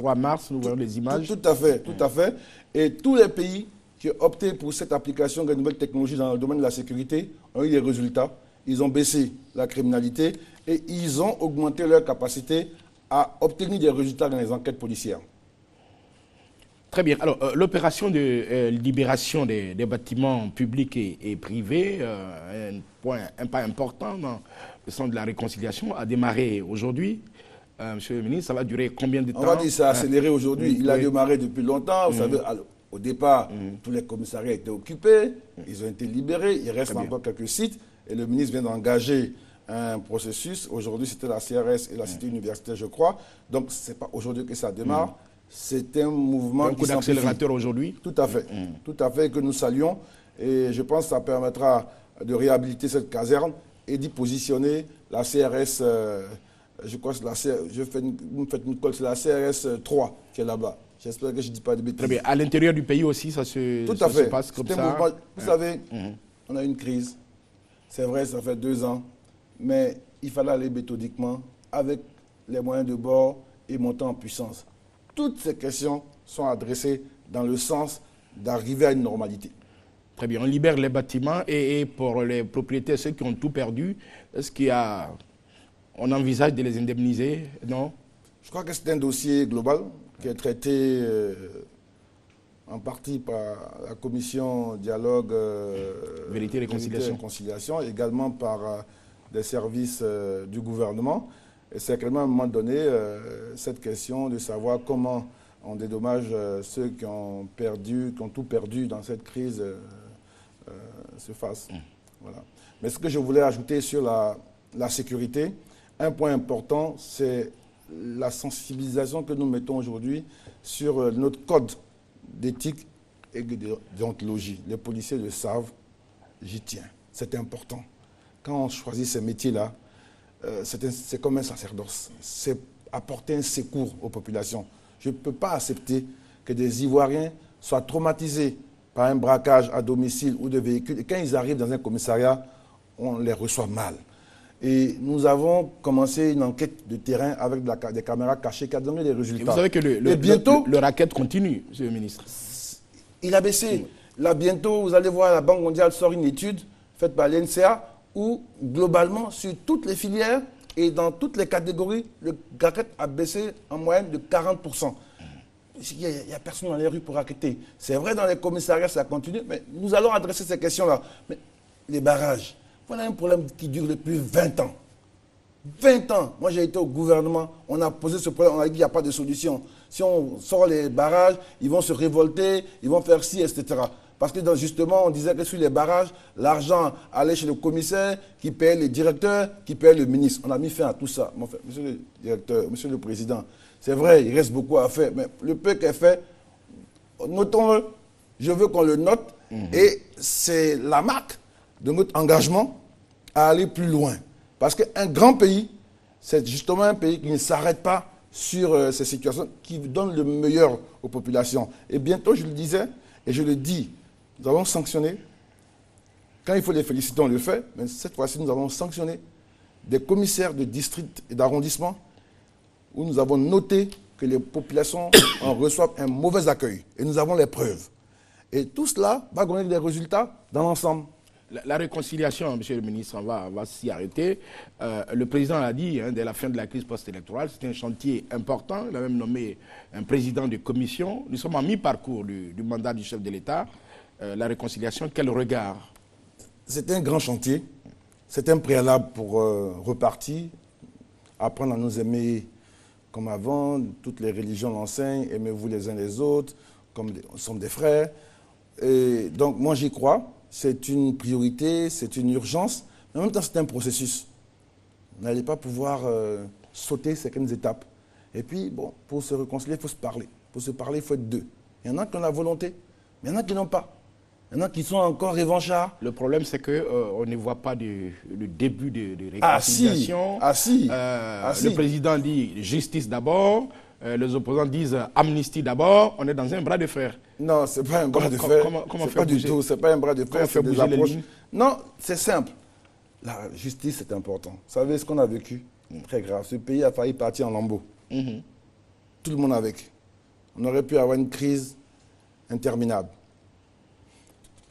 3 mars, nous voyons les images. Tout à fait, tout à fait. Et tous les pays qui ont opté pour cette application de nouvelles technologies dans le domaine de la sécurité ont eu des résultats. Ils ont baissé la criminalité et ils ont augmenté leur capacité à obtenir des résultats dans les enquêtes policières. Très bien. Alors, l'opération de libération des bâtiments publics et privés, un pas important dans le sens de la réconciliation, a démarré aujourd'hui. Monsieur le ministre, ça va durer combien de temps? On va dire que ça a accéléré aujourd'hui. Il a démarré depuis longtemps. Vous savez, au départ, tous les commissariats étaient occupés. Ils ont été libérés. Il reste encore quelques sites. Et le ministre vient d'engager un processus. Aujourd'hui, c'était la CRS et la cité universitaire, je crois. Donc, ce n'est pas aujourd'hui que ça démarre. C'est un mouvement un coup d'accélérateur aujourd'hui. Tout à fait. Tout à fait, que nous saluons. Et je pense que ça permettra de réhabiliter cette caserne et d'y positionner la CRS. Je crois que vous me faites une colle, c'est la CRS 3 qui est là-bas. J'espère que je ne dis pas de bêtises. Très bien. À l'intérieur du pays aussi, ça se passe comme ça. Vous savez, on a une crise. C'est vrai, ça fait 2 ans. Mais il fallait aller méthodiquement avec les moyens de bord et monter en puissance. Toutes ces questions sont adressées dans le sens d'arriver à une normalité. Très bien. On libère les bâtiments et pour les propriétaires, ceux qui ont tout perdu, est-ce qu'on envisage de les indemniser? Non? Je crois que c'est un dossier global qui est traité en partie par la commission dialogue Vérité et réconciliation, également par des services du gouvernement. Et c'est clairement à un moment donné cette question de savoir comment on dédommage ceux qui ont tout perdu dans cette crise se fasse. Voilà. Mais ce que je voulais ajouter sur la sécurité, un point important, c'est la sensibilisation que nous mettons aujourd'hui sur notre code d'éthique et de déontologie. Les policiers le savent, j'y tiens. C'est important. Quand on choisit ces métiers-là, c'est comme un sacerdoce. C'est apporter un secours aux populations. Je ne peux pas accepter que des Ivoiriens soient traumatisés par un braquage à domicile ou de véhicules. Et quand ils arrivent dans un commissariat, on les reçoit mal. Et nous avons commencé une enquête de terrain avec des caméras cachées qui a donné des résultats. Et vous savez que le racket continue, monsieur le ministre. Il a baissé. Là, bientôt, vous allez voir, la Banque mondiale sort une étude faite par l'NCA où, globalement, sur toutes les filières et dans toutes les catégories, le racket a baissé en moyenne de 40%. Il n'y a personne dans les rues pour racketter. C'est vrai, dans les commissariats, ça continue, mais nous allons adresser ces questions-là. Mais les barrages, voilà un problème qui dure depuis 20 ans. 20 ans. Moi, j'ai été au gouvernement, on a posé ce problème, on a dit qu'il n'y a pas de solution. Si on sort les barrages, ils vont se révolter, ils vont faire ci, etc. Parce que justement, on disait que sur les barrages, l'argent allait chez le commissaire, qui payait les directeurs, qui payait le ministre. On a mis fin à tout ça. Monsieur le directeur, monsieur le président, c'est vrai, il reste beaucoup à faire, mais le peu qu'est fait, notons-le. Je veux qu'on le note, et c'est la marque de notre engagement à aller plus loin. Parce qu'un grand pays, c'est justement un pays qui ne s'arrête pas sur ces situations, qui donne le meilleur aux populations. Et bientôt, je le disais, et je le dis, nous allons sanctionner. Quand il faut les féliciter, on le fait, mais cette fois-ci, nous allons sanctionner des commissaires de district et d'arrondissement où nous avons noté que les populations en reçoivent un mauvais accueil. Et nous avons les preuves. Et tout cela va donner des résultats dans l'ensemble. La réconciliation, monsieur le ministre, on va s'y arrêter. Le président l'a dit, dès la fin de la crise post-électorale, c'est un chantier important. Il a même nommé un président de commission. Nous sommes en mi-parcours du mandat du chef de l'État. La réconciliation, quel regard? C'est un grand chantier. C'est un préalable pour repartir, apprendre à nous aimer comme avant. Toutes les religions l'enseignent, aimez-vous les uns les autres, comme nous sommes des frères. Et donc moi j'y crois. C'est une priorité, c'est une urgence, mais en même temps c'est un processus. Vous n'allez pas pouvoir sauter certaines étapes. Et puis, bon, pour se réconcilier, il faut se parler. Pour se parler, il faut être deux. Il y en a qui ont la volonté, mais il y en a qui n'ont pas. Il y en a qui sont encore revanchards. Le problème, c'est qu'on ne voit pas le début de réconciliation. Le président dit justice d'abord. Les opposants disent amnistie d'abord. On est dans un bras de fer. Non, ce n'est pas un bras de fer. Comment pas du tout. Ce n'est pas un bras de fer. Faire bouger les lignes. Non, c'est simple. La justice, c'est important. Vous savez ce qu'on a vécu? Très grave. Ce pays a failli partir en lambeaux. tout le monde avec. On aurait pu avoir une crise interminable.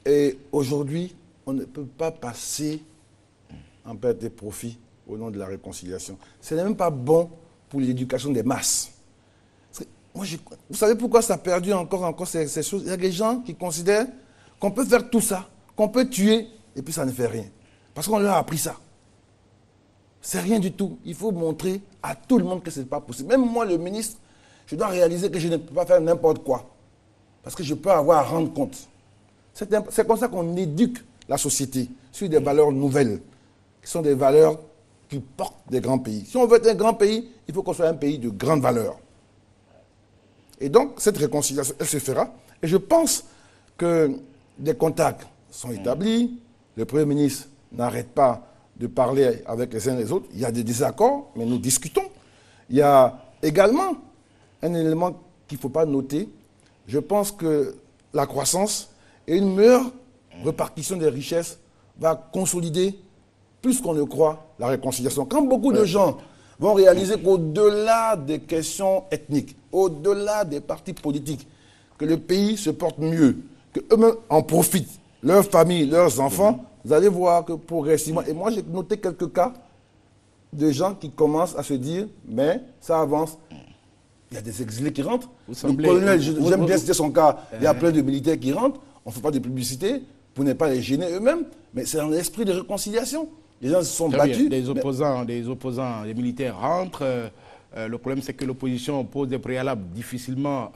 Et aujourd'hui, on ne peut pas passer en perte de profit au nom de la réconciliation. Ce n'est même pas bon pour l'éducation des masses. Moi, vous savez pourquoi ça a perdu encore ces choses? Il y a des gens qui considèrent qu'on peut faire tout ça, qu'on peut tuer, et puis ça ne fait rien. Parce qu'on leur a appris ça. C'est rien du tout. Il faut montrer à tout le monde que ce n'est pas possible. Même moi, le ministre, je dois réaliser que je ne peux pas faire n'importe quoi. Parce que je peux avoir à rendre compte. C'est comme ça qu'on éduque la société sur des valeurs nouvelles, qui sont des valeurs qui portent des grands pays. Si on veut être un grand pays, il faut qu'on soit un pays de grande valeur. Et donc, cette réconciliation, elle se fera. Et je pense que des contacts sont établis. Le Premier ministre n'arrête pas de parler avec les uns et les autres. Il y a des désaccords, mais nous discutons. Il y a également un élément qu'il ne faut pas noter. Je pense que la croissance et une meilleure répartition des richesses va consolider, plus qu'on ne croit, la réconciliation. Quand beaucoup de gens vont réaliser qu'au-delà des questions ethniques, au-delà des partis politiques, que le pays se porte mieux, qu'eux-mêmes en profitent, leurs familles, leurs enfants, vous allez voir que progressivement, et moi j'ai noté quelques cas de gens qui commencent à se dire, mais ça avance. Il y a des exilés qui rentrent. Le colonel, j'aime bien citer son cas, il y a plein de militaires qui rentrent, on ne fait pas de publicité pour ne pas les gêner eux-mêmes, mais c'est un esprit de réconciliation. Les gens se sont battus. Des opposants, des militaires rentrent. Le problème, c'est que l'opposition pose des préalables difficilement,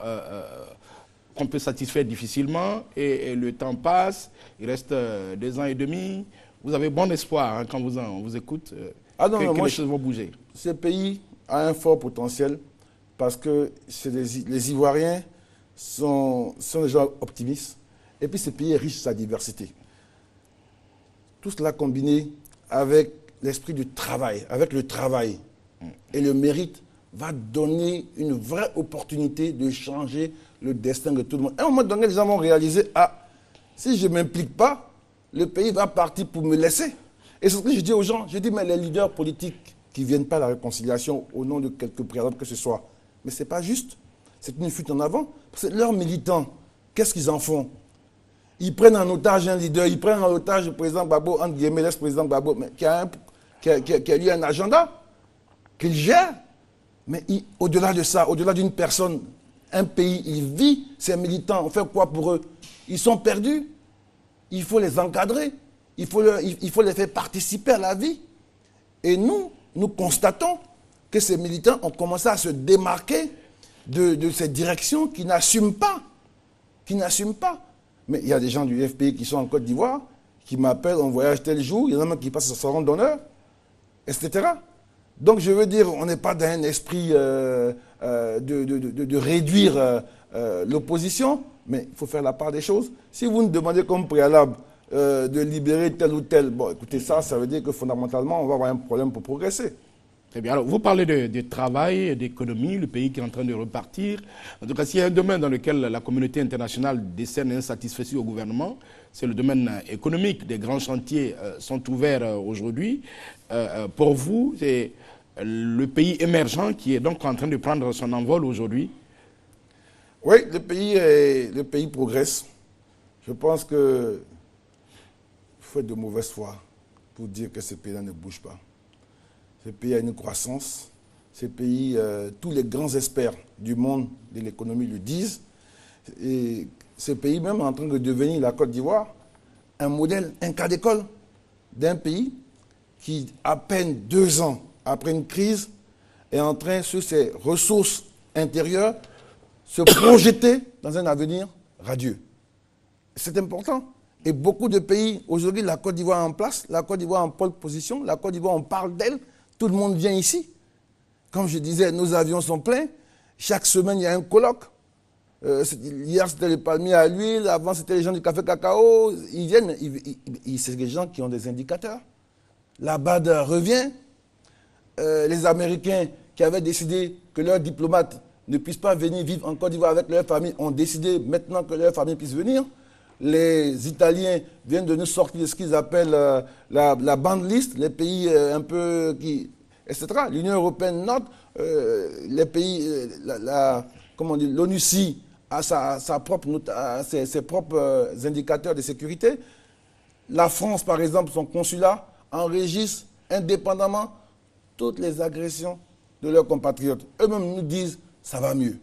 qu'on peut satisfaire difficilement, et le temps passe, il reste 2 ans et demi. Vous avez bon espoir quand on vous écoute que les choses vont bouger. Ce pays a un fort potentiel parce que les Ivoiriens sont des gens optimistes, et puis ce pays est riche de sa diversité. Tout cela combiné avec l'esprit du travail, avec le travail et le mérite, va donner une vraie opportunité de changer le destin de tout le monde. À un moment donné, les gens vont réaliser, si je ne m'implique pas, le pays va partir pour me laisser. Et c'est ce que je dis aux gens. Je dis, mais les leaders politiques qui ne viennent pas à la réconciliation au nom de quelques préalables que ce soit, mais ce n'est pas juste. C'est une fuite en avant. Parce que leurs militants, qu'est-ce qu'ils en font? Ils prennent en otage un leader, ils prennent en otage le président Gbagbo, entre guillemets, l'ex-président Gbagbo, mais qui a eu un agenda, qu'il gère. Mais au-delà de ça, au-delà d'une personne, un pays, il vit, ses militants, on fait quoi pour eux? Ils sont perdus. Il faut les encadrer. Il faut les faire participer à la vie. Et nous constatons que ces militants ont commencé à se démarquer de cette direction qui n'assument pas. Mais il y a des gens du FPI qui sont en Côte d'Ivoire, qui m'appellent, on voyage tel jour, il y en a même qui passent sur son rang d'honneur, etc. Donc je veux dire, on n'est pas dans un esprit de réduire l'opposition, mais il faut faire la part des choses. Si vous nous demandez comme préalable de libérer tel ou tel, bon écoutez, ça veut dire que fondamentalement, on va avoir un problème pour progresser. Très bien. Alors, vous parlez de travail, d'économie, le pays qui est en train de repartir. En tout cas, s'il y a un domaine dans lequel la communauté internationale décerne insatisfaction au gouvernement, c'est le domaine économique. Des grands chantiers sont ouverts aujourd'hui. Pour vous, c'est le pays émergent qui est donc en train de prendre son envol aujourd'hui. Oui, le pays progresse. Je pense que faut être de mauvaise foi pour dire que ce pays-là ne bouge pas. Ce pays a une croissance. Ce pays, tous les grands experts du monde de l'économie le disent. Et ce pays même est en train de devenir, la Côte d'Ivoire, un modèle, un cas d'école d'un pays qui, à peine 2 ans après une crise, est en train, sur ses ressources intérieures, se projeter dans un avenir radieux. C'est important. Et beaucoup de pays, aujourd'hui, la Côte d'Ivoire est en place, la Côte d'Ivoire en pole position, la Côte d'Ivoire, on parle d'elle, tout le monde vient ici. Comme je disais, nos avions sont pleins. Chaque semaine, il y a un colloque. Hier, c'était les palmiers à l'huile. Avant, c'était les gens du café cacao. Ils viennent. C'est des gens qui ont des indicateurs. La BAD revient. Les Américains qui avaient décidé que leurs diplomates ne puissent pas venir vivre en Côte d'Ivoire avec leur famille ont décidé maintenant que leur famille puisse venir. Les Italiens viennent de nous sortir de ce qu'ils appellent la bande list, les pays un peu qui... etc. L'Union européenne note, les pays, l'ONUCI a ses propres indicateurs de sécurité. La France, par exemple, son consulat enregistre indépendamment toutes les agressions de leurs compatriotes. Eux-mêmes nous disent ça va mieux.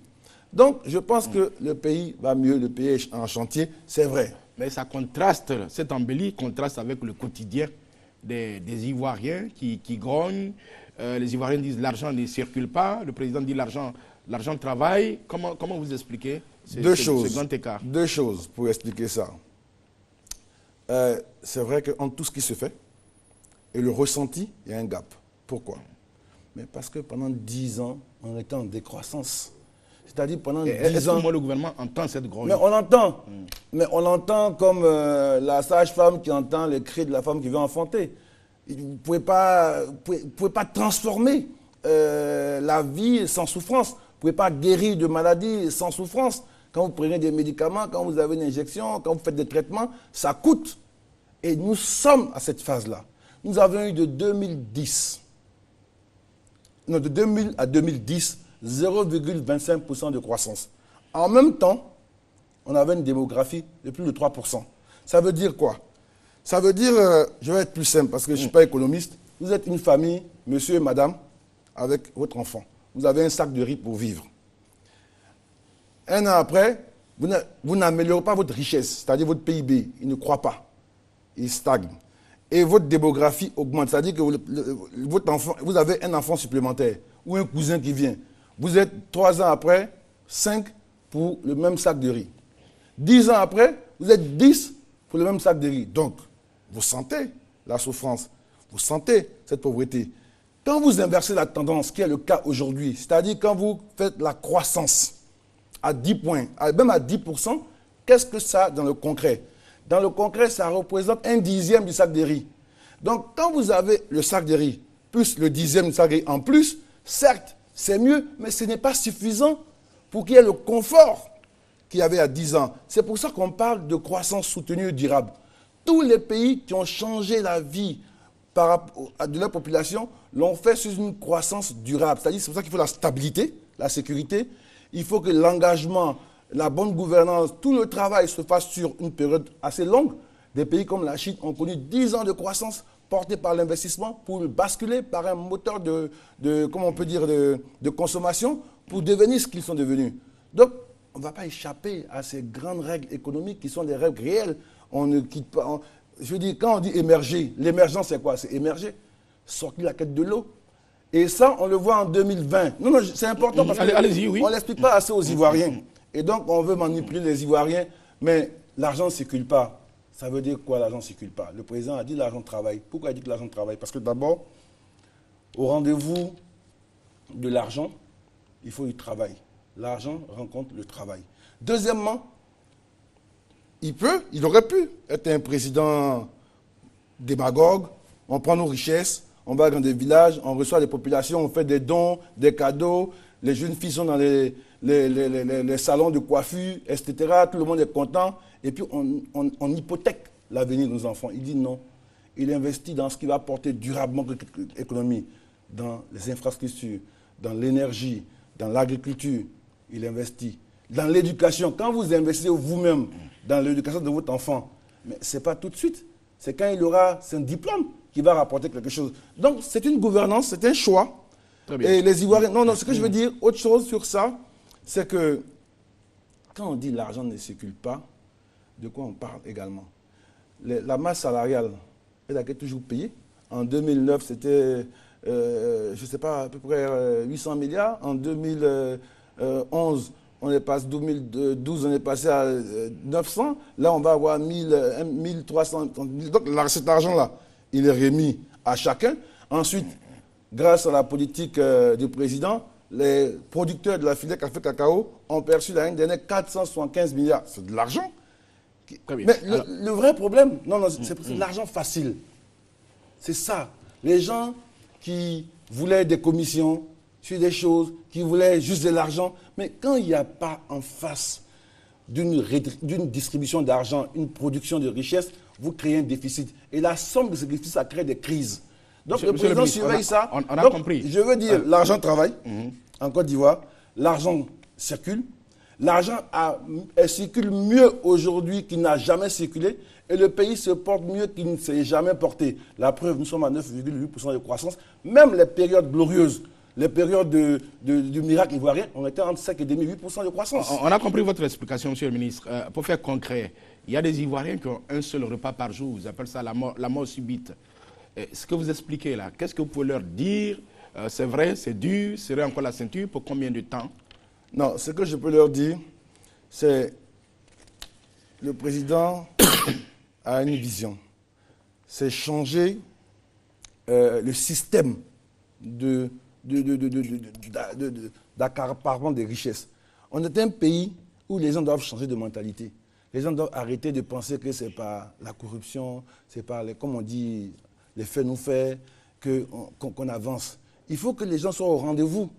Donc, je pense que le pays va mieux, le pays est en chantier, c'est vrai. Mais ça contraste, cette embellie contraste avec le quotidien des Ivoiriens qui grognent. Les Ivoiriens disent l'argent ne circule pas. Le président dit l'argent travaille. Comment vous expliquez ce grand écart? Deux choses pour expliquer ça. C'est vrai qu'en tout ce qui se fait, et le ressenti, il y a un gap. Pourquoi? Mais parce que pendant 10 ans, on était en décroissance. C'est-à-dire pendant 10 ans... Moi, le gouvernement entend cette grogne? Mais on l'entend. Mais on l'entend comme la sage-femme qui entend les cris de la femme qui veut enfanter. Vous ne pouvez pas transformer la vie sans souffrance. Vous ne pouvez pas guérir de maladies sans souffrance. Quand vous prenez des médicaments, quand vous avez une injection, quand vous faites des traitements, ça coûte. Et nous sommes à cette phase-là. Nous avons eu de 2000 à 2010, 0,25% de croissance. En même temps, on avait une démographie de plus de 3%. Ça veut dire quoi? Ça veut dire, je vais être plus simple parce que je ne suis pas économiste. Vous êtes une famille, monsieur et madame, avec votre enfant. Vous avez un sac de riz pour vivre. Un an après, vous n'améliorez pas votre richesse, c'est-à-dire votre PIB. Il ne croît pas. Il stagne. Et votre démographie augmente. C'est-à-dire que votre enfant, vous avez un enfant supplémentaire ou un cousin qui vient. Vous êtes 3 ans après, 5 pour le même sac de riz. 10 ans après, vous êtes 10 pour le même sac de riz. Donc, vous sentez la souffrance, vous sentez cette pauvreté. Quand vous inversez la tendance, qui est le cas aujourd'hui, c'est-à-dire quand vous faites la croissance à 10 points, même à 10%, qu'est-ce que ça a dans le concret? Dans le concret, ça représente 1/10 du sac de riz. Donc, quand vous avez le sac de riz, plus le 10e du sac de riz en plus, certes, c'est mieux, mais ce n'est pas suffisant pour qu'il y ait le confort qu'il y avait à 10 ans. C'est pour ça qu'on parle de croissance soutenue et durable. Tous les pays qui ont changé la vie de leur population l'ont fait sur une croissance durable. C'est-à-dire, c'est pour ça qu'il faut la stabilité, la sécurité. Il faut que l'engagement, la bonne gouvernance, tout le travail se fasse sur une période assez longue. Des pays comme la Chine ont connu 10 ans de croissance porté par l'investissement pour basculer par un moteur comment on peut dire, de consommation pour devenir ce qu'ils sont devenus. Donc, on ne va pas échapper à ces grandes règles économiques qui sont des règles réelles. On ne quitte pas... je veux dire, quand on dit émerger, l'émergence c'est quoi? C'est émerger, sortir la quête de l'eau. Et ça, on le voit en 2020. Non, c'est important parce qu'on ne l'explique pas assez aux Ivoiriens. Et donc, on veut manipuler les Ivoiriens, mais l'argent ne circule pas. Ça veut dire quoi, l'argent ne circule pas? Le président a dit l'argent travaille. Pourquoi il dit que l'argent travaille? Parce que d'abord, au rendez-vous de l'argent, il faut du travail. L'argent rencontre le travail. Deuxièmement, il aurait pu être un président démagogue. On prend nos richesses, on va dans des villages, on reçoit des populations, on fait des dons, des cadeaux. Les jeunes filles sont dans les salons de coiffure, etc. Tout le monde est content. Et puis, on hypothèque l'avenir de nos enfants. Il dit non. Il investit dans ce qui va apporter durablement l'économie, dans les infrastructures, dans l'énergie, dans l'agriculture. Il investit. Dans l'éducation. Quand vous investissez vous-même dans l'éducation de votre enfant, mais ce n'est pas tout de suite. C'est quand il aura son diplôme qui va rapporter quelque chose. Donc, c'est une gouvernance, c'est un choix. Très bien. Et les Ivoiriens... Non, ce que je veux dire, autre chose sur ça, c'est que quand on dit l'argent ne circule pas, de quoi on parle également? La masse salariale, elle a toujours payé. En 2009, c'était, je ne sais pas, à peu près 800 milliards. En 2011, on est passé, 2012, on est passé à 900. Là, on va avoir 1300. Donc, cet argent-là, il est remis à chacun. Ensuite, grâce à la politique du président, les producteurs de la filière café-cacao ont perçu l'année dernière 475 milliards. C'est de l'argent. Mais le vrai problème, c'est l'argent facile. C'est ça. Les gens qui voulaient des commissions sur des choses, qui voulaient juste de l'argent, mais quand il n'y a pas en face d'une distribution d'argent, une production de richesse, vous créez un déficit. Et la somme de ce déficit, ça crée des crises. Donc le président surveille ça. On a Donc, compris. Je veux dire, l'argent travaille en Côte d'Ivoire, l'argent circule, l'argent circule mieux aujourd'hui qu'il n'a jamais circulé et le pays se porte mieux qu'il ne s'est jamais porté. La preuve, nous sommes à 9,8% de croissance. Même les périodes glorieuses, les périodes du miracle ivoirien, on était entre 5,5 et 8% de croissance. On a compris votre explication, monsieur le ministre. Pour faire concret, il y a des Ivoiriens qui ont un seul repas par jour. Vous appelez ça la mort subite. Ce que vous expliquez là, qu'est-ce que vous pouvez leur dire? C'est vrai, c'est dur, serrer encore la ceinture, pour combien de temps? Non, ce que je peux leur dire, c'est le président a une vision. C'est changer le système d'accaparement des richesses. On est un pays où les gens doivent changer de mentalité. Les gens doivent arrêter de penser que ce n'est pas la corruption, c'est pas, comme on dit, les faits nous fait qu'on avance. Il faut que les gens soient au rendez-vous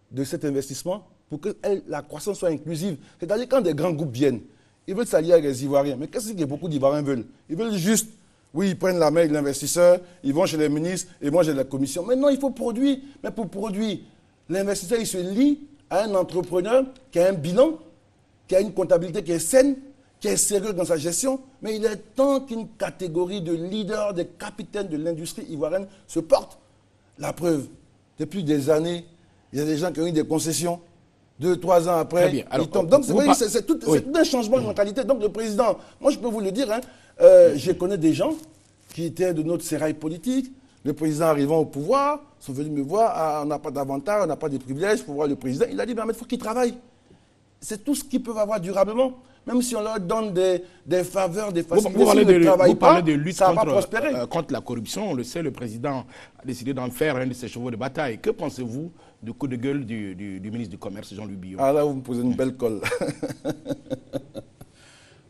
de cet investissement pour que la croissance soit inclusive. C'est-à-dire quand des grands groupes viennent, ils veulent s'allier avec les Ivoiriens. Mais qu'est-ce que beaucoup d'Ivoiriens veulent? Ils veulent juste, oui, ils prennent la main de l'investisseur, ils vont chez les ministres, ils vont chez la commission. Mais non, il faut produire. Mais pour produire, l'investisseur, il se lie à un entrepreneur qui a un bilan, qui a une comptabilité qui est saine, qui est sérieux dans sa gestion. Mais il est temps qu'une catégorie de leaders, de capitaines de l'industrie ivoirienne se porte. La preuve, depuis des années, il y a des gens qui ont eu des concessions. 2, 3 ans après, ils tombent. Donc, c'est tout un changement de mentalité. Donc, le président, moi, je peux vous le dire, je connais des gens qui étaient de notre sérail politique. Le président arrivant au pouvoir, sont venus me voir, on n'a pas d'avantage, on n'a pas de privilèges pour voir le président. Il a dit, il faut qu'il travaille. C'est tout ce qu'ils peuvent avoir durablement. Même si on leur donne des faveurs, des facilités, vous parlez de lutte ça va pas prospérer. Contre la corruption. On le sait, le président a décidé d'en faire un de ses chevaux de bataille. Que pensez-vous du coup de gueule du ministre du Commerce, Jean-Louis Billon? Ah là, vous me posez une belle colle.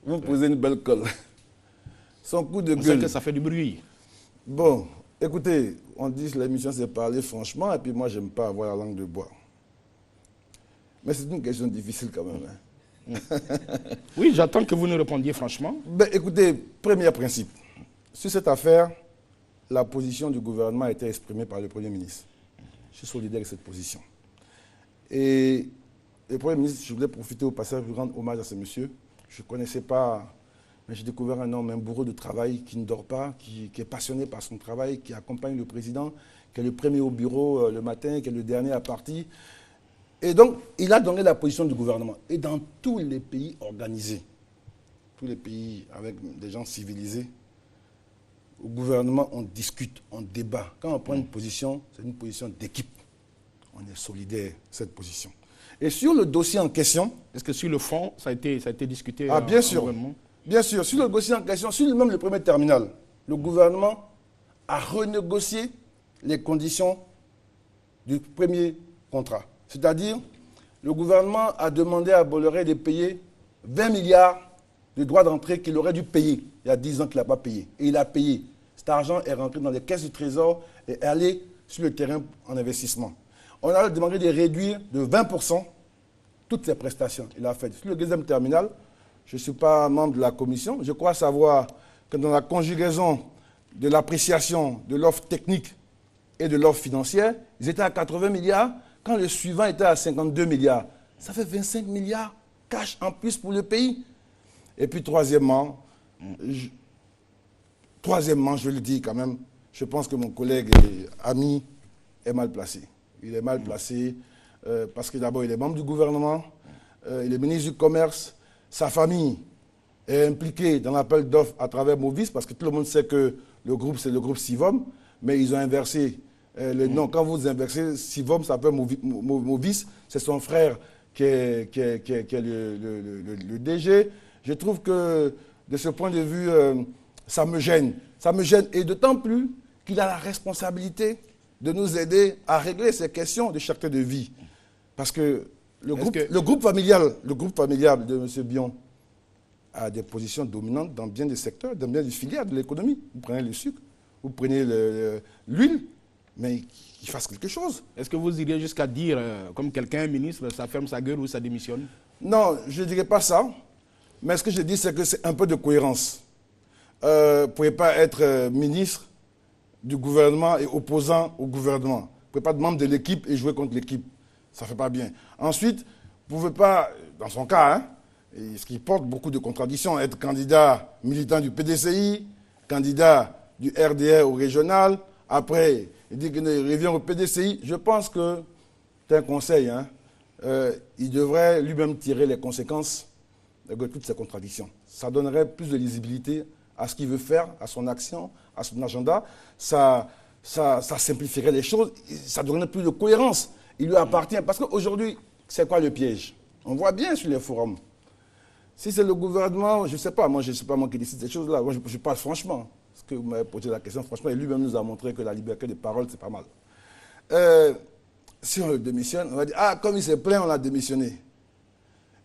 Vous me posez une belle colle. Son coup de gueule. On sait que ça fait du bruit. Bon, écoutez, on dit que l'émission c'est parler franchement, et puis moi, j'aime pas avoir la langue de bois. Mais c'est une question difficile quand même. Oui, j'attends que vous nous répondiez franchement. Ben, écoutez, premier principe. Sur cette affaire, la position du gouvernement a été exprimée par le Premier ministre. Je suis solidaire de cette position. Et le Premier ministre, je voulais profiter au passage pour rendre hommage à ce monsieur. Je ne connaissais pas, mais j'ai découvert un homme, un bourreau de travail qui ne dort pas, qui est passionné par son travail, qui accompagne le président, qui est le premier au bureau le matin, qui est le dernier à partir. Et donc, il a donné la position du gouvernement. Et dans tous les pays organisés, tous les pays avec des gens civilisés, au gouvernement, on discute, on débat. Quand on prend une position, c'est une position d'équipe. On est solidaire, cette position. Et sur le dossier en question... Est-ce que sur le fond, ça a été discuté bien sûr. Bien sûr. Sur le dossier en question, sur même le premier terminal, le gouvernement a renégocié les conditions du premier contrat. C'est-à-dire, le gouvernement a demandé à Bolloré de payer 20 milliards de droits d'entrée qu'il aurait dû payer. Il y a 10 ans qu'il n'a pas payé. Et il a payé. Cet argent est rentré dans les caisses du Trésor et est allé sur le terrain en investissement. On a demandé de réduire de 20% toutes ces prestations. Il a fait. Sur le deuxième terminal, je ne suis pas membre de la commission. Je crois savoir que dans la conjugaison de l'appréciation de l'offre technique et de l'offre financière, ils étaient à 80 milliards. Quand le suivant était à 52 milliards, ça fait 25 milliards cash en plus pour le pays. Et puis troisièmement, je le dis quand même, je pense que mon collègue et ami est mal placé. Il est mal placé parce que d'abord, il est membre du gouvernement, il est ministre du Commerce, sa famille est impliquée dans l'appel d'offres à travers Movis, parce que tout le monde sait que le groupe, c'est le groupe Sivom, mais ils ont inversé le nom. Quand vous inversez Sivom, ça s'appelle Movis, c'est son frère qui est le DG. Je trouve que, de ce point de vue, ça me gêne. Ça me gêne, et d'autant plus qu'il a la responsabilité de nous aider à régler ces questions de cherté de vie. Parce que le groupe familial de M. Bion a des positions dominantes dans bien des secteurs, dans bien des filières de l'économie. Vous prenez le sucre, vous prenez l'huile, mais qu'il fasse quelque chose. Est-ce que vous iriez jusqu'à dire, comme quelqu'un, ministre, ça ferme sa gueule ou ça démissionne? Non, je ne dirais pas ça. Mais ce que je dis, c'est que c'est un peu de cohérence. Vous ne pouvez pas être ministre du gouvernement et opposant au gouvernement. Vous ne pouvez pas être membre de l'équipe et jouer contre l'équipe. Ça ne fait pas bien. Ensuite, vous ne pouvez pas, dans son cas, hein, et ce qui porte beaucoup de contradictions, être candidat militant du PDCI, candidat du RDR au régional, après, il dit qu'il revient au PDCI. Je pense que, c'est un conseil, hein, il devrait lui-même tirer les conséquences de toutes ces contradictions. Ça donnerait plus de lisibilité à ce qu'il veut faire, à son action, à son agenda. Ça simplifierait les choses, ça donnerait plus de cohérence. Il lui appartient. Parce qu'aujourd'hui, c'est quoi le piège? On voit bien sur les forums. Si c'est le gouvernement, je ne sais pas, moi je ne sais pas moi qui décide ces choses-là. Moi je parle franchement. Parce que vous m'avez posé la question franchement, et lui-même nous a montré que la liberté de parole, c'est pas mal. Si on le démissionne, on va dire, ah, comme il s'est plaint, on l'a démissionné.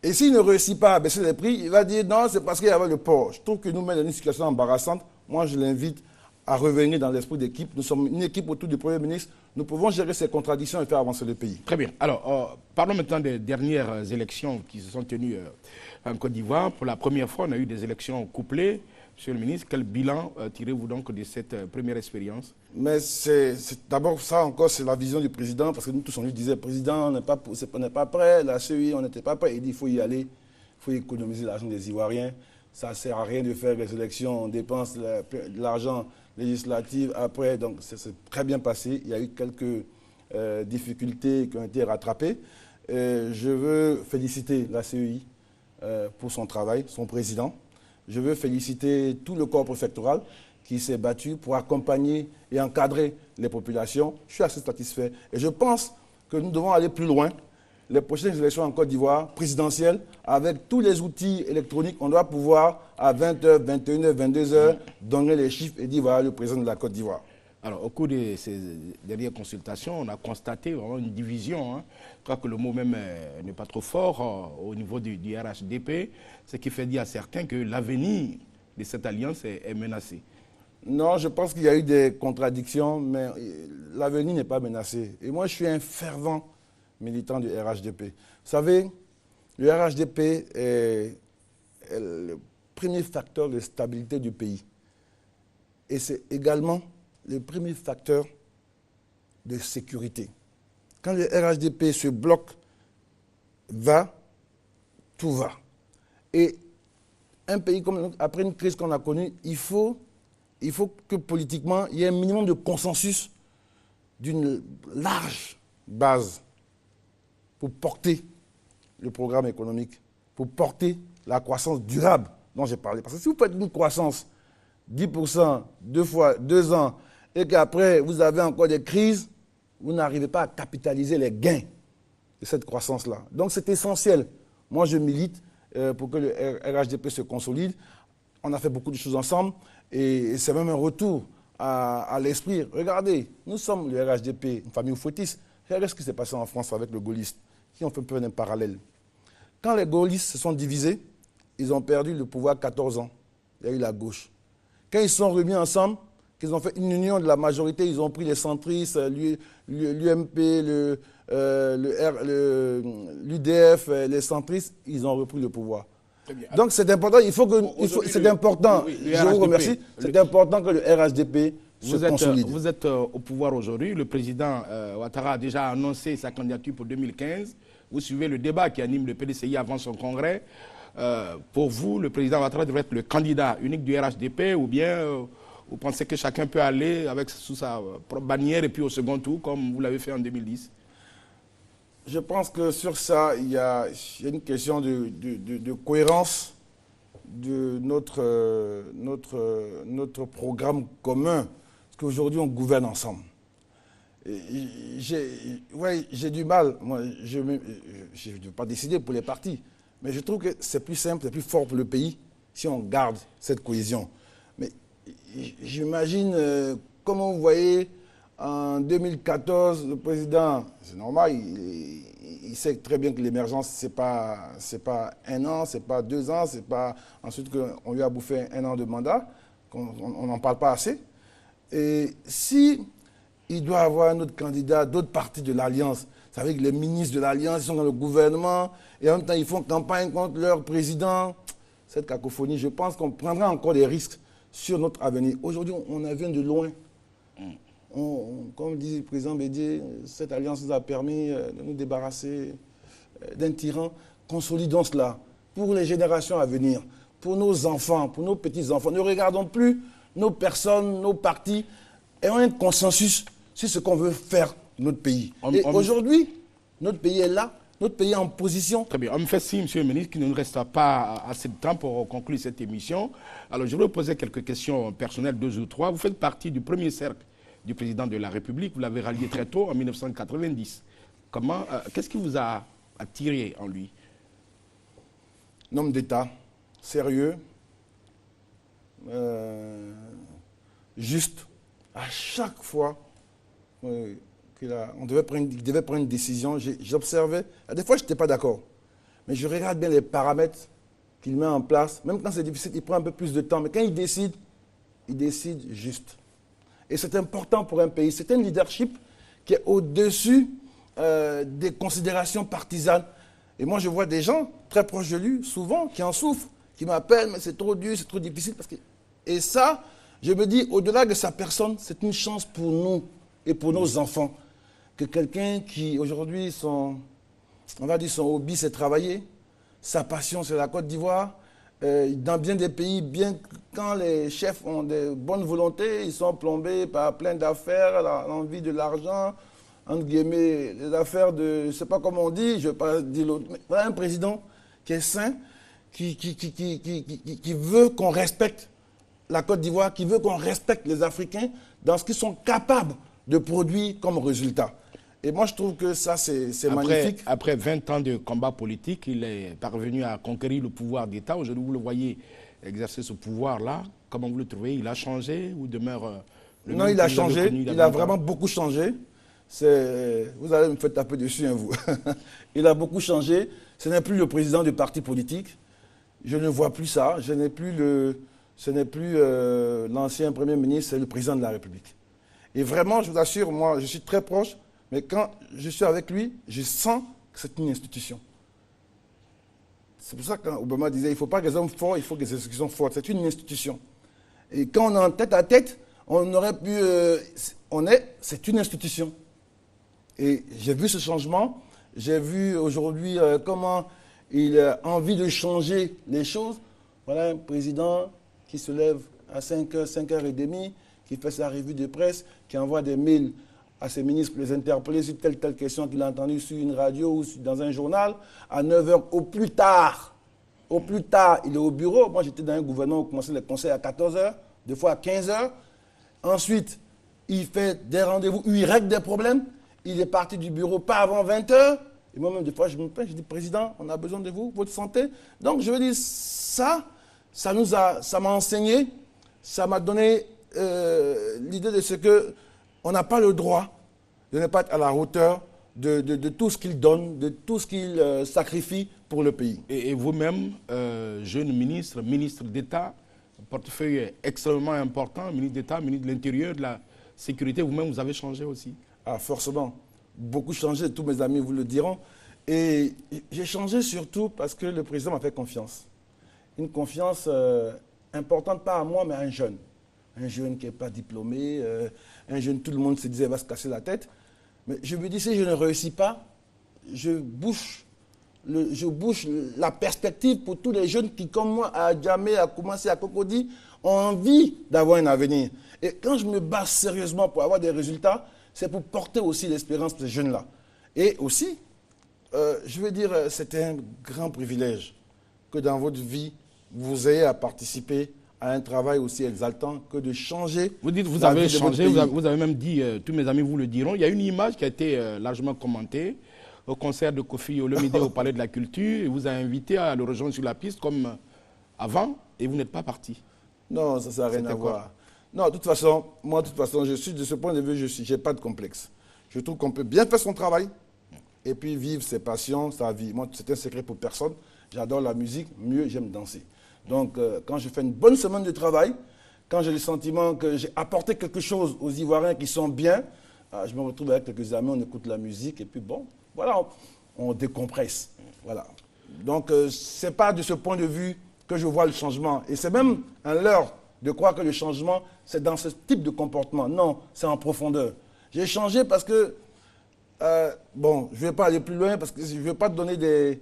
Et s'il ne réussit pas à baisser les prix, il va dire, non, c'est parce qu'il y avait le port. Je trouve que nous met dans une situation embarrassante. Moi, je l'invite à revenir dans l'esprit d'équipe. Nous sommes une équipe autour du Premier ministre. Nous pouvons gérer ces contradictions et faire avancer le pays. Très bien. Alors, parlons maintenant des dernières élections qui se sont tenues en Côte d'Ivoire. Pour la première fois, on a eu des élections couplées. Monsieur le ministre, quel bilan tirez-vous donc de cette première expérience? Mais c'est d'abord ça encore, c'est la vision du président, parce que nous tous on lui disait, président, on n'est pas prêt, la CEI, on n'était pas prêt. Il dit, il faut y aller, il faut économiser l'argent des Ivoiriens. Ça ne sert à rien de faire les élections, on dépense l'argent législatif après. Donc c'est très bien passé. Il y a eu quelques difficultés qui ont été rattrapées. Je veux féliciter la CEI pour son travail, son président. Je veux féliciter tout le corps préfectoral qui s'est battu pour accompagner et encadrer les populations. Je suis assez satisfait. Et je pense que nous devons aller plus loin. Les prochaines élections en Côte d'Ivoire, présidentielles, avec tous les outils électroniques, on doit pouvoir, à 20h, 21h, 22h, donner les chiffres et dire voilà le président de la Côte d'Ivoire. Alors, au cours de ces dernières consultations, on a constaté vraiment une division. Je crois que le mot même n'est pas trop fort au niveau du RHDP, ce qui fait dire à certains que l'avenir de cette alliance est menacé. Non, je pense qu'il y a eu des contradictions, mais l'avenir n'est pas menacé. Et moi, je suis un fervent militant du RHDP. Vous savez, le RHDP est le premier facteur de stabilité du pays. Et c'est également le premier facteur de sécurité. Quand le RHDP se bloque, tout va. Et un pays comme le nôtre, après une crise qu'on a connue, il faut que politiquement, il y ait un minimum de consensus d'une large base pour porter le programme économique, pour porter la croissance durable dont j'ai parlé. Parce que si vous faites une croissance 10%, 2 ans, et qu'après vous avez encore des crises, vous n'arrivez pas à capitaliser les gains de cette croissance-là. Donc c'est essentiel. Moi je milite pour que le RHDP se consolide. On a fait beaucoup de choses ensemble et c'est même un retour à l'esprit. Regardez, nous sommes le RHDP, une famille fouettiste. Regardez ce qui s'est passé en France avec le gaulliste, qui ont fait un peu un parallèle. Quand les gaullistes se sont divisés, ils ont perdu le pouvoir 14 ans. Il y a eu la gauche. Quand ils se sont remis ensemble, qu'ils ont fait une union de la majorité, ils ont pris les centristes, l'UMP, l'UDF, les centristes, ils ont repris le pouvoir. Donc c'est important, c'est important, je vous remercie, c'est important que le RHDP se consolide. Vous êtes au pouvoir aujourd'hui, le président Ouattara a déjà annoncé sa candidature pour 2015. Vous suivez le débat qui anime le PDCI avant son congrès. Pour vous, le président Ouattara devrait être le candidat unique du RHDP ou bien vous pensez que chacun peut aller sous sa propre bannière et puis au second tour comme vous l'avez fait en 2010? Je pense que sur ça, il y a une question de cohérence de notre programme commun. Parce qu'aujourd'hui, on gouverne ensemble. J'ai du mal. Moi, je ne veux pas décider pour les partis. Mais je trouve que c'est plus simple, c'est plus fort pour le pays si on garde cette cohésion. Mais j'imagine, comment vous voyez, en 2014, le président, c'est normal, il sait très bien que l'émergence, ce n'est pas 1 an, ce n'est pas 2 ans, c'est pas ensuite qu'on lui a bouffé 1 an de mandat, qu'on n'en parle pas assez. Et si il doit avoir un autre candidat, d'autres partis de l'Alliance, vous savez que les ministres de l'Alliance sont dans le gouvernement, et en même temps, ils font campagne contre leur président. Cette cacophonie, je pense qu'on prendra encore des risques sur notre avenir. Aujourd'hui, on vient de loin. Comme dit le président Bédié, cette alliance nous a permis de nous débarrasser d'un tyran. Consolidons cela pour les générations à venir, pour nos enfants, pour nos petits-enfants. Ne regardons plus nos personnes, nos partis, ayons un consensus sur ce qu'on veut faire de notre pays. Aujourd'hui, notre pays est là, notre pays est en position. Très bien. On me fait signe, monsieur le ministre, qu'il ne nous reste pas assez de temps pour conclure cette émission. Alors, je voudrais vous poser quelques questions personnelles, 2 ou 3. Vous faites partie du premier cercle du président de la République. Vous l'avez rallié très tôt, en 1990. Qu'est-ce qui vous a attiré en lui? Un homme d'État, sérieux, juste. À chaque fois qu'il devait prendre une décision, j'observais. Des fois, je n'étais pas d'accord. Mais je regarde bien les paramètres qu'il met en place. Même quand c'est difficile, il prend un peu plus de temps. Mais quand il décide juste. Et c'est important pour un pays. C'est un leadership qui est au-dessus des considérations partisanes. Et moi, je vois des gens très proches de lui, souvent, qui en souffrent, qui m'appellent, mais c'est trop dur, c'est trop difficile. Et ça, je me dis, au-delà de sa personne, c'est une chance pour nous et pour nos enfants. Que quelqu'un qui, aujourd'hui, son hobby, c'est travailler, sa passion, c'est la Côte d'Ivoire. Dans bien des pays, bien quand les chefs ont de bonnes volontés, ils sont plombés par plein d'affaires, l'envie de l'argent, entre guillemets, les affaires de, je ne sais pas comment on dit, je ne vais pas dire l'autre, mais voilà un président qui est sain, qui veut qu'on respecte la Côte d'Ivoire, qui veut qu'on respecte les Africains dans ce qu'ils sont capables de produire comme résultat. Et moi, je trouve que ça, c'est magnifique. Après 20 ans de combat politique, il est parvenu à conquérir le pouvoir d'État. Aujourd'hui, vous le voyez exercer ce pouvoir-là. Comment vous le trouvez? Il a changé ou demeure le même? Non, il a changé. Il a vraiment beaucoup changé. Vous allez me faire taper dessus, hein, vous. Il a beaucoup changé. Ce n'est plus le président du parti politique. Je ne vois plus ça. Ce n'est plus l'ancien Premier ministre, c'est le président de la République. Et vraiment, je vous assure, moi, je suis très proche, mais quand je suis avec lui, je sens que c'est une institution. C'est pour ça que quand Obama disait, il ne faut pas que les hommes forts, il faut que les institutions fortes. C'est une institution. Et quand on est en tête à tête, on aurait pu... c'est une institution. Et j'ai vu ce changement. J'ai vu aujourd'hui comment il a envie de changer les choses. Voilà un président qui se lève à 5h, 5h30, qui fait sa revue de presse, qui envoie des mails à ses ministres pour les interpeller sur telle question qu'il a entendue sur une radio ou dans un journal. À 9h au plus tard, il est au bureau. Moi, j'étais dans un gouvernement où on commençait les conseils à 14h, des fois à 15h. Ensuite, il fait des rendez-vous où il règle des problèmes. Il est parti du bureau pas avant 20h. Et moi-même, des fois, je me plains, je dis, président, on a besoin de vous, votre santé. Donc, je veux dire, ça m'a enseigné, ça m'a donné l'idée de ce que on n'a pas le droit de ne pas être à la hauteur de tout ce qu'il donne, de tout ce qu'il sacrifie pour le pays. Et vous-même, jeune ministre d'État, portefeuille extrêmement important, ministre d'État, ministre de l'Intérieur, de la Sécurité, vous-même, vous avez changé aussi? Ah, forcément. Beaucoup changé, tous mes amis vous le diront. Et j'ai changé surtout parce que le président m'a fait confiance. Une confiance importante, pas à moi, mais à un jeune. Un jeune qui n'est pas diplômé, un jeune, tout le monde se disait, va se casser la tête. Mais je me dis, si je ne réussis pas, je bouche la perspective pour tous les jeunes qui, comme moi, à Djamé, à commencé à Cocody, ont envie d'avoir un avenir. Et quand je me bats sérieusement pour avoir des résultats, c'est pour porter aussi l'espérance de ces jeunes-là. Et aussi, je veux dire, c'était un grand privilège que dans votre vie, vous ayez à participer à un travail aussi exaltant que de changer. Vous dites, vous avez changé, vous avez même dit, tous mes amis vous le diront, il y a une image qui a été largement commentée au concert de Kofi Olomide au Palais de la Culture, et vous a invité à le rejoindre sur la piste comme avant, et vous n'êtes pas parti. Non, ça n'a rien à voir. Non, de toute façon, moi, je suis, de ce point de vue, je n'ai pas de complexe. Je trouve qu'on peut bien faire son travail et puis vivre ses passions, sa vie. Moi, c'est un secret pour personne. J'adore la musique, mieux, j'aime danser. Donc, quand je fais une bonne semaine de travail, quand j'ai le sentiment que j'ai apporté quelque chose aux Ivoiriens qui sont bien, je me retrouve avec quelques amis, on écoute la musique et puis bon, voilà, on décompresse. Voilà. Donc, ce n'est pas de ce point de vue que je vois le changement. Et c'est même un leurre de croire que le changement, c'est dans ce type de comportement. Non, c'est en profondeur. J'ai changé parce que, bon, je ne vais pas aller plus loin parce que je ne vais pas te donner des...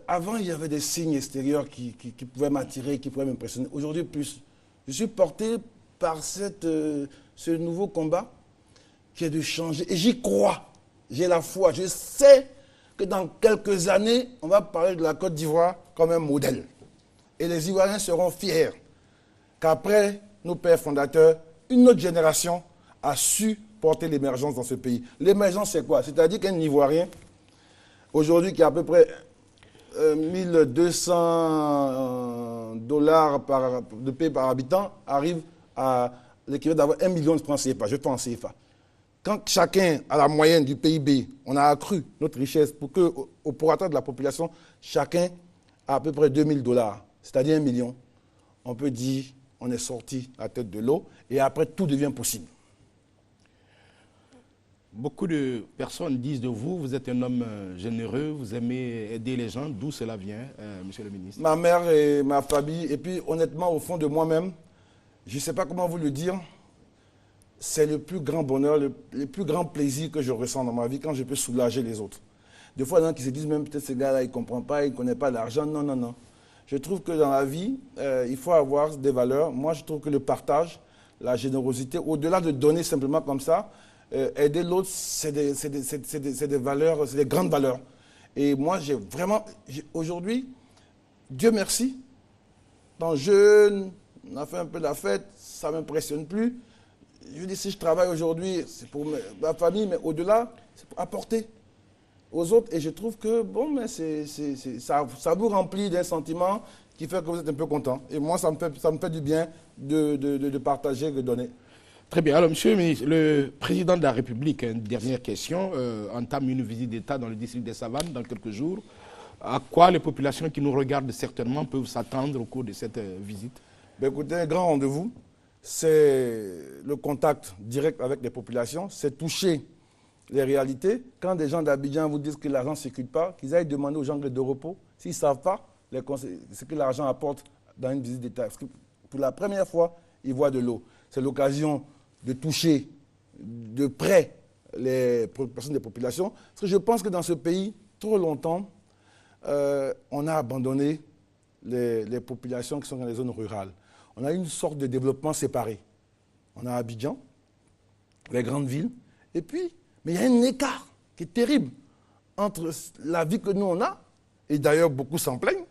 avant, il y avait des signes extérieurs qui pouvaient m'attirer, qui pouvaient m'impressionner. Aujourd'hui, plus. Je suis porté par ce nouveau combat qui est de changer. Et j'y crois. J'ai la foi. Je sais que dans quelques années, on va parler de la Côte d'Ivoire comme un modèle. Et les Ivoiriens seront fiers qu'après nos pères fondateurs, une autre génération a su porter l'émergence dans ce pays. L'émergence, c'est quoi? C'est-à-dire qu'un Ivoirien, aujourd'hui, qui a à peu près 1200 dollars de paie par habitant, arrive à l'équivalent d'avoir 1 million de francs CFA. Je fais en CFA. Quand chacun, à la moyenne du PIB, on a accru notre richesse pour qu'au prorata de la population, chacun a à peu près 2000 dollars, c'est-à-dire 1 million, on peut dire on est sorti la tête de l'eau et après tout devient possible. Beaucoup de personnes disent de vous, vous êtes un homme généreux, vous aimez aider les gens. D'où cela vient, monsieur le ministre? Ma mère et ma famille, et puis honnêtement, au fond de moi-même, je ne sais pas comment vous le dire, c'est le plus grand bonheur, le plus grand plaisir que je ressens dans ma vie quand je peux soulager les autres. Des fois, il y en a qui se disent même peut-être ce gars-là, il ne comprend pas, il ne connaît pas l'argent. Non, non, non. Je trouve que dans la vie, il faut avoir des valeurs. Moi, je trouve que le partage, la générosité, au-delà de donner simplement comme ça, aider l'autre, c'est des valeurs, c'est des grandes valeurs. Et moi, j'ai vraiment, aujourd'hui, Dieu merci, dans jeune, on a fait un peu la fête, ça ne m'impressionne plus. Je dis, si je travaille aujourd'hui, c'est pour ma famille, mais au-delà, c'est pour apporter aux autres. Et je trouve que, bon, mais ça vous remplit d'un sentiment qui fait que vous êtes un peu content. Et moi, ça me fait du bien de partager, de donner. Très bien. Alors, monsieur le ministre, le président de la République, une dernière question, entame une visite d'État dans le district des Savanes dans quelques jours. À quoi les populations qui nous regardent certainement peuvent s'attendre au cours de cette visite? Ben, écoutez, un grand rendez-vous, c'est le contact direct avec les populations, c'est toucher les réalités. Quand des gens d'Abidjan vous disent que l'argent ne circule pas, qu'ils aillent demander aux gens de repos, s'ils ne savent pas ce que l'argent apporte dans une visite d'État. Parce que pour la première fois, ils voient de l'eau. C'est l'occasion de toucher de près les préoccupations des populations. Parce que je pense que dans ce pays, trop longtemps, on a abandonné les populations qui sont dans les zones rurales. On a une sorte de développement séparé. On a Abidjan, les grandes villes, et puis, mais il y a un écart qui est terrible entre la vie que nous on a, et d'ailleurs beaucoup s'en plaignent,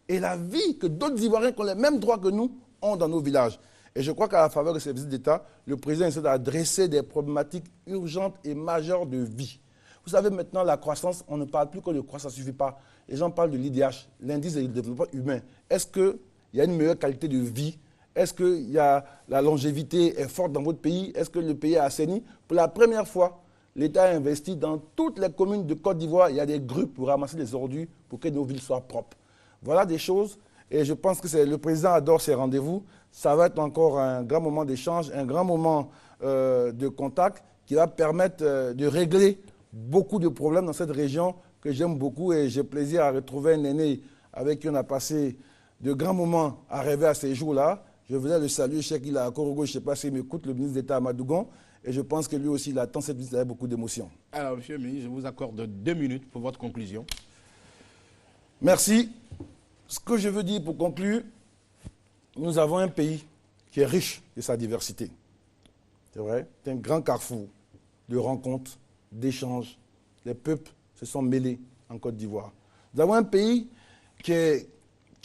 et la vie que d'autres Ivoiriens qui ont les mêmes droits que nous ont dans nos villages. Et je crois qu'à la faveur de ces visites d'État, le président essaie d'adresser des problématiques urgentes et majeures de vie. Vous savez, maintenant, la croissance, on ne parle plus que de croissance, ça ne suffit pas. Les gens parlent de l'IDH, l'indice de développement humain. Est-ce qu'il y a une meilleure qualité de vie? Est-ce que la longévité est forte dans votre pays? Est-ce que le pays est assaini? Pour la première fois, l'État a investi dans toutes les communes de Côte d'Ivoire. Il y a des grues pour ramasser les ordures pour que nos villes soient propres. Voilà des choses. Et je pense que le président adore ces rendez-vous. Ça va être encore un grand moment d'échange, un grand moment de contact qui va permettre de régler beaucoup de problèmes dans cette région que j'aime beaucoup. Et j'ai plaisir à retrouver un aîné avec qui on a passé de grands moments à rêver à ces jours-là. Je voulais le saluer, je sais qu'il est à Korogo, je ne sais pas s'il m'écoute, le ministre d'État Amadougon. Et je pense que lui aussi, il attend cette visite avec beaucoup d'émotion. Alors, monsieur le ministre, je vous accorde 2 minutes pour votre conclusion. Merci. Ce que je veux dire pour conclure, nous avons un pays qui est riche de sa diversité. C'est vrai, c'est un grand carrefour de rencontres, d'échanges. Les peuples se sont mêlés en Côte d'Ivoire. Nous avons un pays qui est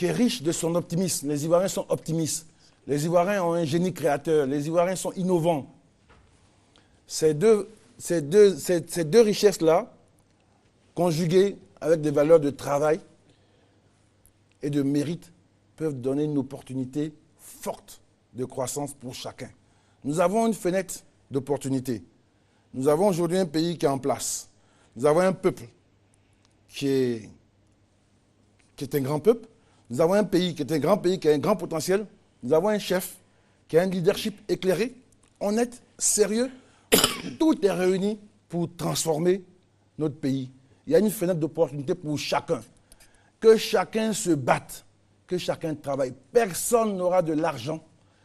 riche de son optimisme. Les Ivoiriens sont optimistes. Les Ivoiriens ont un génie créateur. Les Ivoiriens sont innovants. Ces deux richesses-là, conjuguées avec des valeurs de travail et de mérite, peuvent donner une opportunité forte de croissance pour chacun. Nous avons une fenêtre d'opportunité. Nous avons aujourd'hui un pays qui est en place. Nous avons un peuple qui est un grand peuple. Nous avons un pays qui est un grand pays, qui a un grand potentiel. Nous avons un chef qui a un leadership éclairé, honnête, sérieux. Tout est réuni pour transformer notre pays. Il y a une fenêtre d'opportunité pour chacun. Que chacun se batte, que chacun travaille. Personne n'aura de l'argent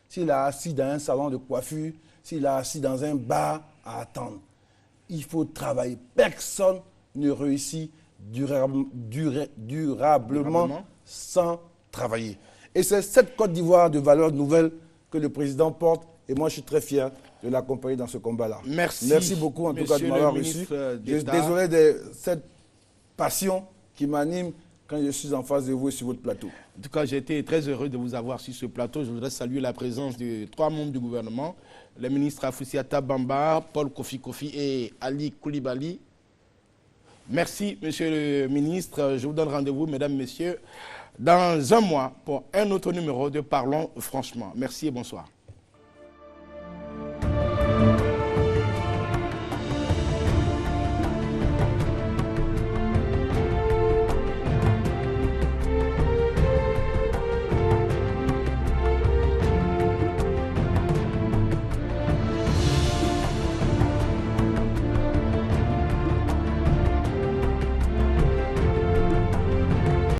s'il est assis dans un salon de coiffure, s'il est assis dans un bar à attendre. Il faut travailler. Personne ne réussit durablement sans travailler. Et c'est cette Côte d'Ivoire de valeurs nouvelles que le président porte. Et moi, je suis très fier de l'accompagner dans ce combat-là. Merci. Merci beaucoup, en tout cas, de m'avoir reçu. Je suis désolé de cette passion qui m'anime quand je suis en face de vous et sur votre plateau. En tout cas, j'ai été très heureux de vous avoir sur ce plateau. Je voudrais saluer la présence de 3 membres du gouvernement, les ministres Afoussiata Bamba, Paul Kofi Kofi et Ali Koulibaly. Merci, monsieur le ministre. Je vous donne rendez-vous, mesdames, messieurs, dans un mois pour un autre numéro de Parlons franchement. Merci et bonsoir.